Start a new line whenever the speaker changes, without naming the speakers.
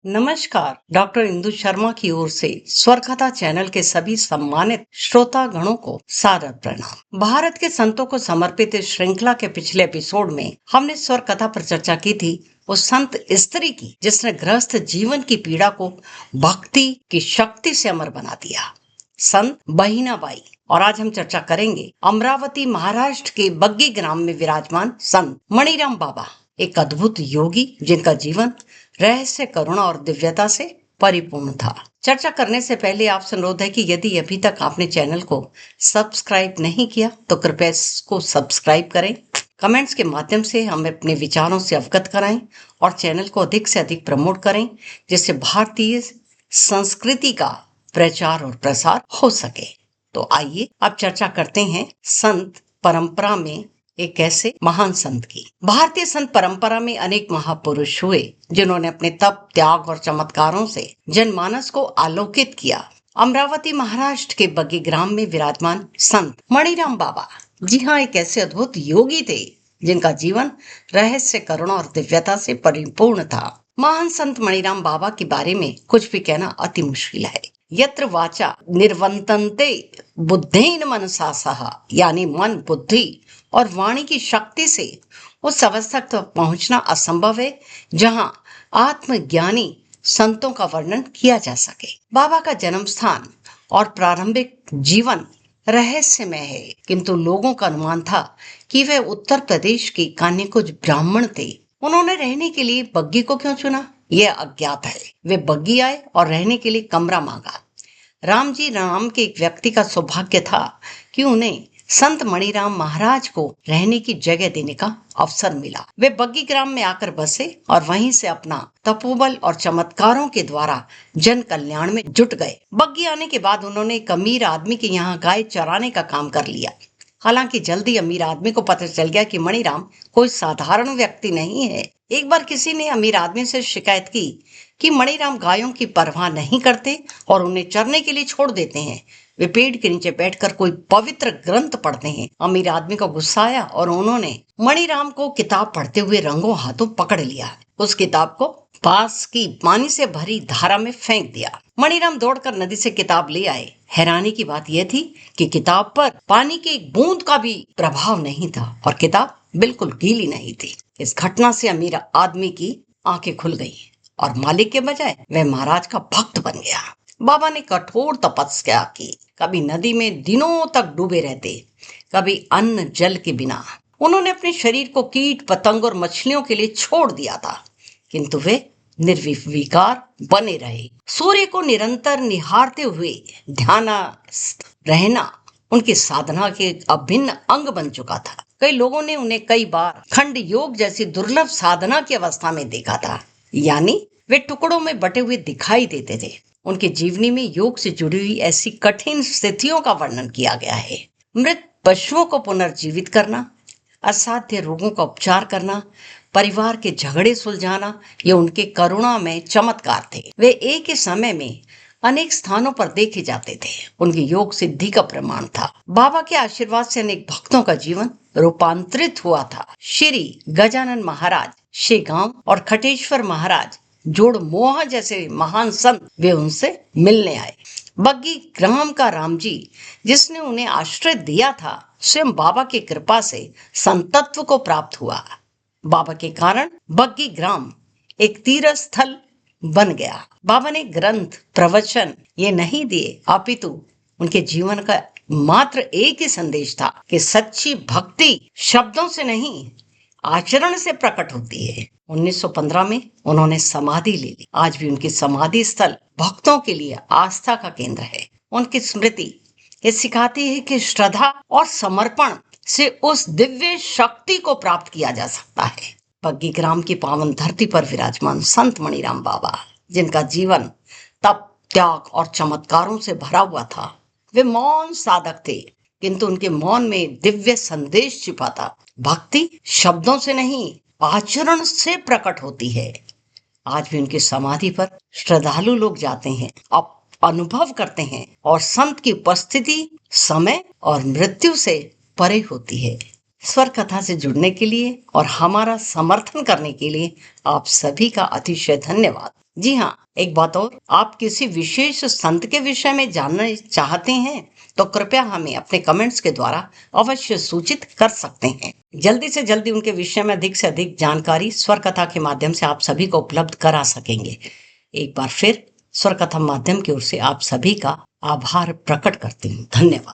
नमस्कार, डॉक्टर इंदु शर्मा की ओर से स्वर कथा चैनल के सभी सम्मानित श्रोता गणों को सादर प्रणाम। भारत के संतों को समर्पित इस श्रृंखला के पिछले एपिसोड में हमने स्वर कथा पर चर्चा की थी उस संत स्त्री की जिसने गृहस्थ जीवन की पीड़ा को भक्ति की शक्ति से अमर बना दिया, संत बहिनाबाई। और आज हम चर्चा करेंगे अमरावती महाराष्ट्र के बग्गी ग्राम में विराजमान संत मणिराम बाबा, एक अद्भुत योगी जिनका जीवन रहस्य, करुणा और दिव्यता से परिपूर्ण था। चर्चा करने से पहले आपसे अनुरोध है कि यदि अभी तक आपने चैनल को सब्सक्राइब नहीं किया तो कृपया इसको सब्सक्राइब करें। कमेंट्स के माध्यम से हमें अपने विचारों से अवगत कराएं और चैनल को अधिक से अधिक प्रमोट करें, जिससे भारतीय संस्कृति का प्रचार और प्रसार हो सके। तो आइए अब चर्चा करते हैं संत परंपरा में एक ऐसे महान संत की। भारतीय संत परंपरा में अनेक महापुरुष हुए जिन्होंने अपने तप, त्याग और चमत्कारों से जनमानस को आलोकित किया। अमरावती महाराष्ट्र के बग्गी ग्राम में विराजमान संत मणिराम बाबा, जी हाँ, एक ऐसे अद्भुत योगी थे जिनका जीवन रहस्य, करुणा और दिव्यता से परिपूर्ण था। महान संत मणिराम बाबा के बारे में कुछ भी कहना अति मुश्किल है। यत्र वाचा निर्वंतन्ते बुद्धेन मनसा सह, यानी मन, बुद्धि और वाणी की शक्ति से उस अवस्था तक पहुंचना असंभव है जहां आत्मज्ञानी संतों का वर्णन किया जा सके। बाबा का जन्म स्थान और प्रारंभिक जीवन रहस्यमय है, किंतु लोगों का अनुमान था कि वे उत्तर प्रदेश के कान्यकुज ब्राह्मण थे। उन्होंने रहने के लिए बग्गी को क्यों चुना, यह अज्ञात है। वे बग्गी आए और रहने के लिए कमरा मांगा। राम जी नाम के एक व्यक्ति का सौभाग्य था कि उन्हें संत मणिराम महाराज को रहने की जगह देने का अवसर मिला। वे बग्गी ग्राम में आकर बसे और वहीं से अपना तपोबल और चमत्कारों के द्वारा जन कल्याण में जुट गए। बग्गी आने के बाद उन्होंने एक अमीर आदमी के यहाँ गाय चराने का काम कर लिया। हालांकि जल्दी अमीर आदमी को पता चल गया कि मणिराम कोई साधारण व्यक्ति नहीं है। एक बार किसी ने अमीर आदमी से शिकायत की कि मणिराम गायों की परवाह नहीं करते और उन्हें चरने के लिए छोड़ देते हैं। वे पेड़ के नीचे बैठकर कोई पवित्र ग्रंथ पढ़ते हैं। अमीर आदमी को गुस्सा आया और उन्होंने मणिराम को किताब पढ़ते हुए रंगों हाथों पकड़ लिया। उस किताब को पास की पानी से भरी धारा में फेंक दिया। मणिराम दौड़कर नदी से किताब ले आए। हैरानी की बात यह थी कि किताब पर पानी के एक बूंद का भी प्रभाव नहीं था और किताब बिल्कुल गीली नहीं थी। इस घटना से अमीर आदमी की आंखें खुल गई और मालिक के बजाय वह महाराज का भक्त बन गया। बाबा ने कठोर तपस्या की। कभी नदी में दिनों तक डूबे रहते, कभी अन्न जल के बिना। उन्होंने अपने शरीर को कीट, पतंग और मछलियों के लिए छोड़ दिया था, किंतु वे निर्विकार बने रहे। सूर्य को निरंतर निहारते हुए ध्यानस्थ रहना उनकी साधना के अभिन्न अंग बन चुका था। कई लोगों ने उन्हें कई बार खंड योग जैसी दुर्लभ साधना की अवस्था में देखा था, यानी वे टुकड़ों में बटे हुए दिखाई देते थे। उनकी जीवनी में योग से जुड़ी हुई ऐसी कठिन स्थितियों का वर्णन किया गया है। मृत पशुओं को पुनर्जीवित करना, असाध्य रोगों का उपचार करना, परिवार के झगड़े सुलझाना, ये उनके करुणा में चमत्कार थे। वे एक ही समय में अनेक स्थानों पर देखे जाते थे। उनकी योग सिद्धि का प्रमाण था। बाबा के आशीर्वाद से अनेक भक्तों का जीवन रूपांतरित हुआ था। श्री गजानन महाराज, शेगांव और खटेश्वर महाराज, जोड़ मोह जैसे महान संत वे उनसे मिलने आए। बग्गी ग्राम का राम जी, जिसने उन्हें आश्रय दिया था, स्वयं बाबा की कृपा से संतत्व को प्राप्त हुआ। बाबा के कारण बग्गी ग्राम एक तीर्थ स्थल बन गया। बाबा ने ग्रंथ, प्रवचन ये नहीं दिए, अपितु उनके जीवन का मात्र एक ही संदेश था कि सच्ची भक्ति शब्दों से नहीं, आचरण से प्रकट होती है। 1915 में उन्होंने समाधि ले ली। आज भी उनकी समाधि स्थल भक्तों के लिए आस्था का केंद्र है। उनकी स्मृति ये सिखाती है कि श्रद्धा और समर्पण से उस दिव्य शक्ति को प्राप्त किया जा सकता है। बग्गी ग्राम की पावन धरती पर विराजमान संत मणिराम बाबा, जिनका जीवन तप, त्याग और चमत्कारों से भरा हुआ था। वे मौन साधक थे, किंतु उनके मौन में दिव्य संदेश छिपा था। भक्ति शब्दों से नहीं, आचरण से प्रकट होती है। आज भी उनकी समाधि पर श्रद्धालु लोग जाते हैं, अनुभव करते हैं और संत की उपस्थिति समय और मृत्यु से परे होती है। स्वर कथा से जुड़ने के लिए और हमारा समर्थन करने के लिए आप सभी का अतिशय धन्यवाद। जी हाँ, एक बात और, आप किसी विशेष संत के विषय में जानना चाहते हैं तो कृपया हमें अपने कमेंट्स के द्वारा अवश्य सूचित कर सकते हैं। जल्दी से जल्दी उनके विषय में अधिक से अधिक जानकारी स्वर कथा के माध्यम से आप सभी को उपलब्ध करा सकेंगे। एक बार फिर स्वर कथा माध्यम की ओर से आप सभी का आभार प्रकट करती हूँ। धन्यवाद।